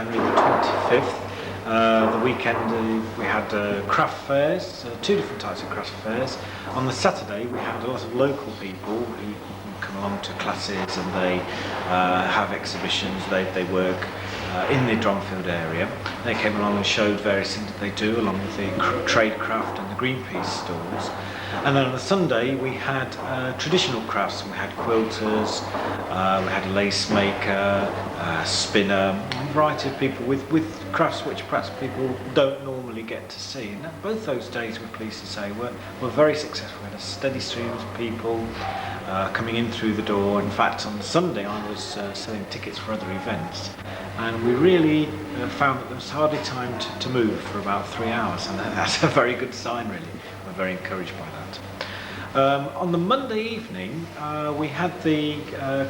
January the 25th. The weekend we had craft fairs, two different types of craft fairs. On the Saturday we had a lot of local people who come along to classes, and they have exhibitions. They work in the Dronfield area. They came along and showed various things that they do, along with the trade craft and the Greenpeace stalls. And then on the Sunday we had traditional crafts. We had quilters, we had a lace maker, spinner, a variety of people with crafts which perhaps people don't normally get to see. And both those days, we're pleased to say, were very successful. We had a steady stream of people coming in through the door. In fact, on Sunday I was selling tickets for other events, and we really found that there was hardly time to move for about 3 hours, and that's a very good sign, really. We're very encouraged by that. On the Monday evening, we had the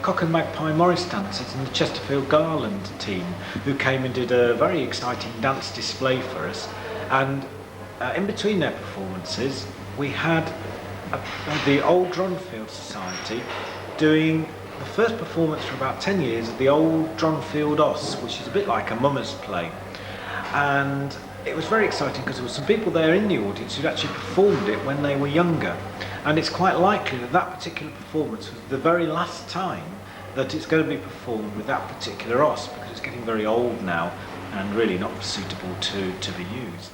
Cock and Magpie Morris dancers and the Chesterfield Garland team, who came and did a very exciting dance display for us. And in between their performances, we had the Old Dronfield Society doing the first performance for about 10 years of the Old Dronfield Os, which is a bit like a mummers play. And it was very exciting because there were some people there in the audience who'd actually performed it when they were younger. And it's quite likely that that particular performance was the very last time that it's going to be performed with that particular os, because it's getting very old now and really not suitable to be used.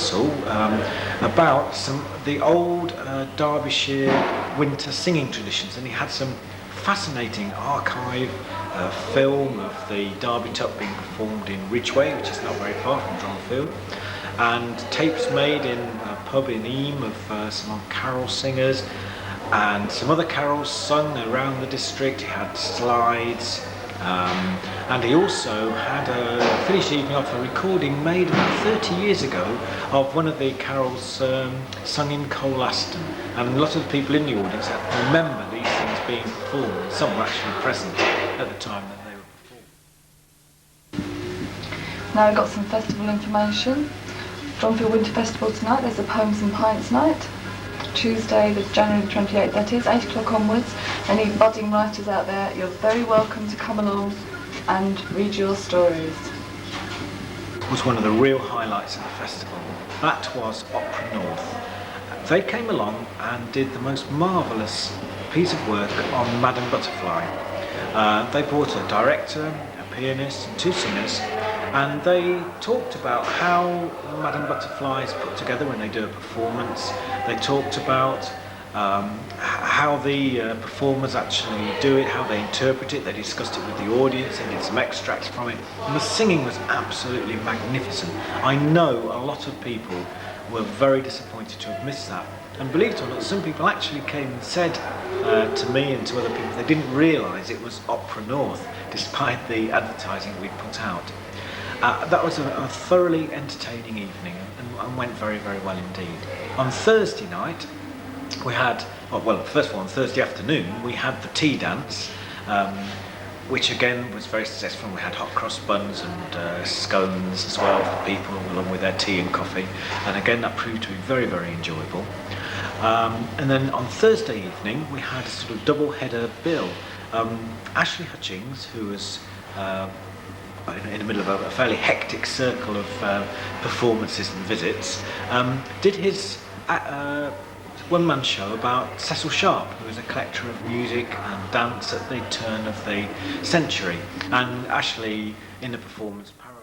Russell about the old Derbyshire winter singing traditions, and he had some fascinating archive film of the Derby Tuck being performed in Ridgeway, which is not very far from Dronfield, and tapes made in a pub in Eam of some carol singers and some other carols sung around the district. He had slides, and he also had finished the evening off a recording made about 30 years ago of one of the carols sung in Colaston, and a lot of the people in the audience remember these things being performed. Some were actually present at the time that they were performed. Now we've got some festival information. Dronfield Winter Festival tonight, there's a Poems and Pints night. Tuesday, the January the 28th, that is, 8 o'clock onwards. Any budding writers out there, you're very welcome to come along and read your stories. Was one of the real highlights of the festival. That was Opera North. They came along and did the most marvellous piece of work on Madame Butterfly. They brought a director, a pianist and 2 singers, and they talked about how Madame Butterfly is put together when they do a performance. They talked about how the performers actually do it, how they interpret it. They discussed it with the audience, they did some extracts from it, and the singing was absolutely magnificent. I know a lot of people were very disappointed to have missed that, and believe it or not, some people actually came and said to me and to other people they didn't realise it was Opera North despite the advertising we'd put out. That was a thoroughly entertaining evening and went very, very well indeed. On Thursday night, we had, first of all, on Thursday afternoon, we had the tea dance, which again was very successful. We had hot cross buns and scones as well for people, along with their tea and coffee. And again, that proved to be very, very enjoyable. And then on Thursday evening, we had a sort of double-header bill. Ashley Hutchings, who was in the middle of a fairly hectic circle of performances and visits, did his one-man show about Cecil Sharp, who was a collector of music and dance at the turn of the century, and Ashley in the performance parallel.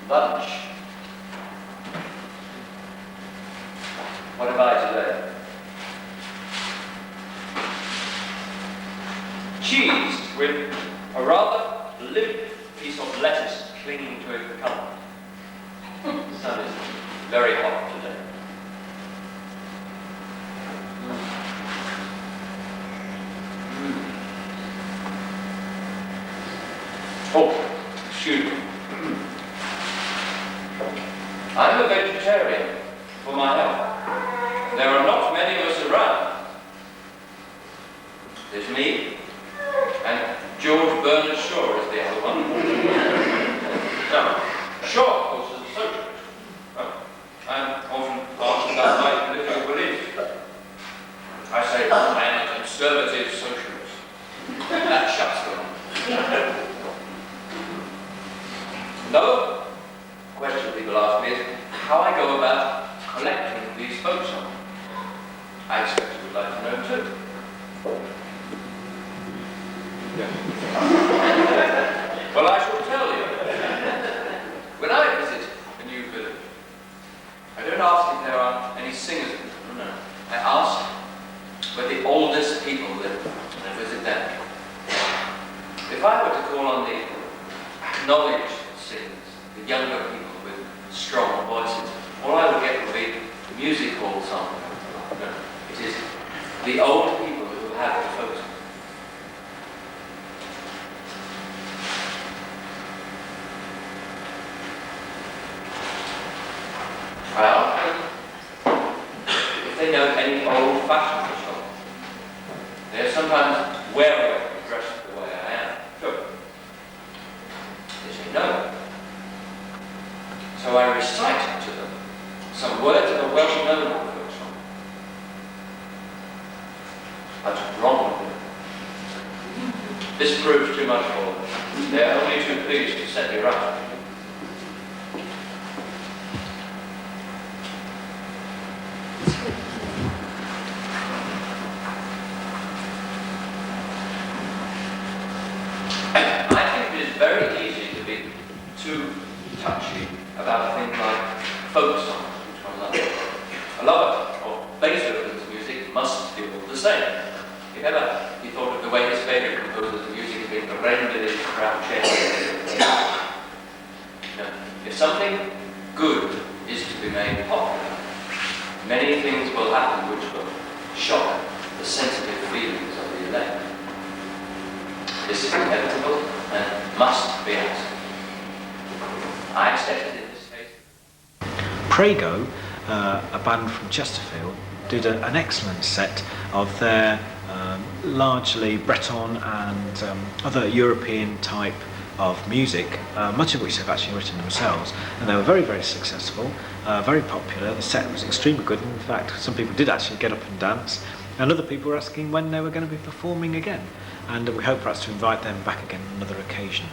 Lunch. What have I today? Cheese with a rather limp piece of lettuce clinging to a cup. The sun is very hot today. Oh, excuse me. I'm a vegetarian for my health. There are not many of us around. There's me, and George Bernard Shaw is the other one. Now, Shaw, of course, is a socialist. Well, I'm often asked about my political beliefs. I say I'm a conservative socialist. That shuts them. No question people ask me is how I go about collecting these folk songs. I expect you would like to know too. Well, I shall tell you. When I visit a new village, I don't ask if there are any singers in it. No. I ask where the oldest people live and I visit them. If I were to call on the acknowledged singers, the younger people with strong voices, all I would get would be the music hall song. No, it is the old people who have the folk song. Well, if they know anything wary of me dressed the way I am. So, they say no. So I recite to them some words of a well-known folk song. That's Dronfield. This proves too much for them. They are only too pleased to set me right. I think it is very easy to be too touchy about things like folk songs, which one loves. A lover of Beethoven's music must feel the same. If ever he thought of the way his favourite composer's music had been rendered in Francesco. No. If something good is to be made popular, many things will happen which will shock the sensitive feelings of the elect. This is inevitable and must be accepted. I accept it in this case. Prego, a band from Chesterfield, did an excellent set of their largely Breton and other European type of music, much of which they've actually written themselves, and they were very, very successful, very popular. The set was extremely good. In fact, some people did actually get up and dance, and other people were asking when they were going to be performing again, and we hope perhaps to invite them back again on another occasion.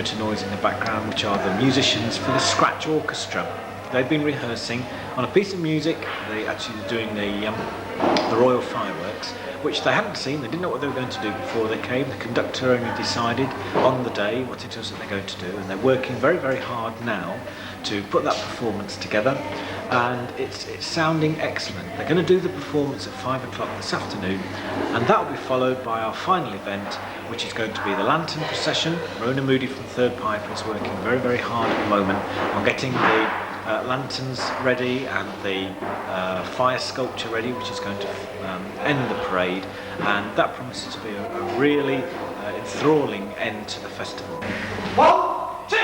bit of noise in the background, which are the musicians for the Scratch Orchestra. They've been rehearsing on a piece of music. They actually are doing the Royal Fireworks, which they hadn't seen. They didn't know what they were going to do before they came. The conductor only decided on the day what it was that they're going to do, and they're working very, very hard now to put that performance together, and it's sounding excellent. They're going to do the performance at 5 o'clock this afternoon, and that will be followed by our final event, which is going to be the Lantern Procession. Rona Moody from Third Piper is working very, very hard at the moment on getting the lanterns ready and the fire sculpture ready, which is going to end the parade, and that promises to be a really enthralling end to the festival. 1, 2!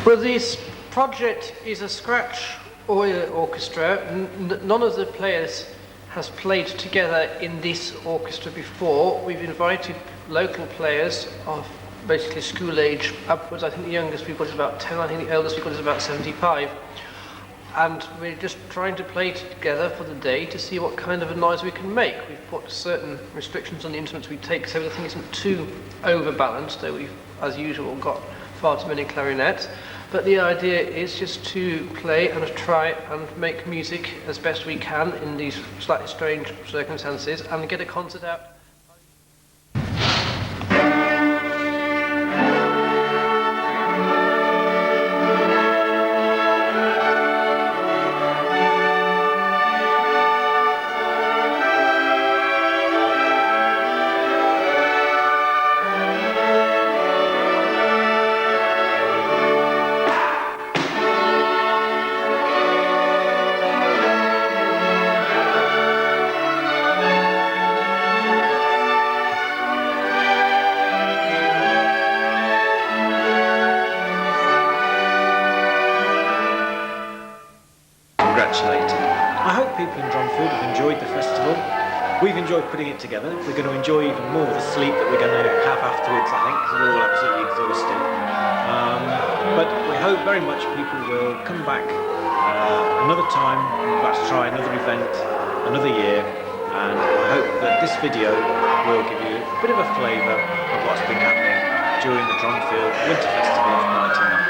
Well, this project is a Scratch orchestra. None of the players has played together in this orchestra before. We've invited local players of basically school age upwards. I think the youngest we've got is about 10, I think the eldest we've got is about 75. And we're just trying to play together for the day to see what kind of a noise we can make. We've put certain restrictions on the instruments we take so the thing isn't too overbalanced, though we've, as usual, got far too many clarinets. But the idea is just to play and try and make music as best we can in these slightly strange circumstances and get a concert out. I hope people in Dronfield have enjoyed the festival. We've enjoyed putting it together. We're going to enjoy even more the sleep that we're going to have afterwards, I think, because we're all absolutely exhausted. But we hope very much people will come back another time, perhaps try another event, another year, and I hope that this video will give you a bit of a flavour of what's been happening during the Dronfield Winter Festival of 1990.